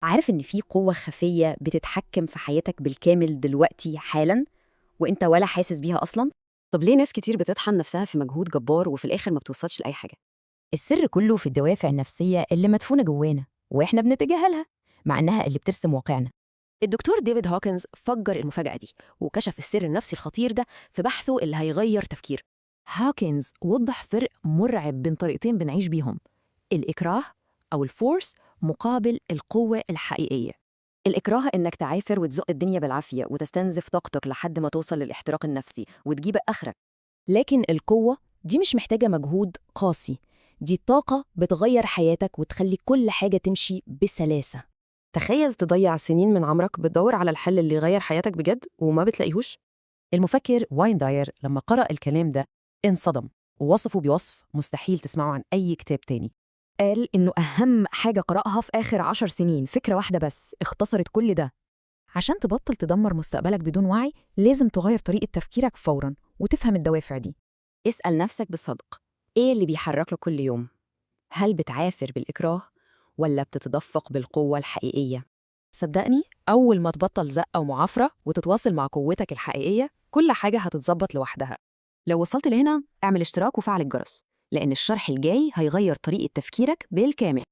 عارف إن في قوة خفية بتتحكم في حياتك بالكامل دلوقتي حالاً وإنت ولا حاسس بيها أصلاً؟ طب ليه ناس كتير بتطحن نفسها في مجهود جبار وفي الآخر ما بتوصلش لأي حاجة؟ السر كله في الدوافع النفسية اللي مدفونة جوانا وإحنا بنتجاهلها مع إنها اللي بترسم واقعنا. الدكتور ديفيد هوكنز فجر المفاجأة دي وكشف السر النفسي الخطير ده في بحثه اللي هيغير تفكير. هاكنز وضح فرق مرعب بين طريقتين بنعيش بيهم: الإكراه أو الفورس مقابل القوة الحقيقية. الإكراه إنك تعافر وتزق الدنيا بالعافية وتستنزف طاقتك لحد ما توصل للاحتراق النفسي وتجيب آخرك. لكن القوة دي مش محتاجة مجهود قاسي، دي طاقة بتغير حياتك وتخلي كل حاجة تمشي بسلاسة. تخيل تضيع سنين من عمرك بتدور على الحل اللي يغير حياتك بجد وما بتلاقيهوش. المفكر واينداير لما قرأ الكلام ده انصدم ووصفه بوصف مستحيل تسمعه عن أي كتاب تاني. قال إنه أهم حاجة قرأها في آخر 10 سنين فكرة واحدة بس اختصرت كل ده. عشان تبطل تدمر مستقبلك بدون وعي لازم تغير طريقة تفكيرك فوراً وتفهم الدوافع دي. اسأل نفسك بصدق، إيه اللي بيحركك كل يوم؟ هل بتعافر بالإكراه ولا بتتدفق بالقوة الحقيقية؟ صدقني أول ما تبطل زقة ومعافرة وتتواصل مع قوتك الحقيقية كل حاجة هتتظبط لوحدها. لو وصلت لهنا اعمل اشتراك وفعل الجرس، لأن الشرح الجاي هيغير طريقة تفكيرك بالكامل.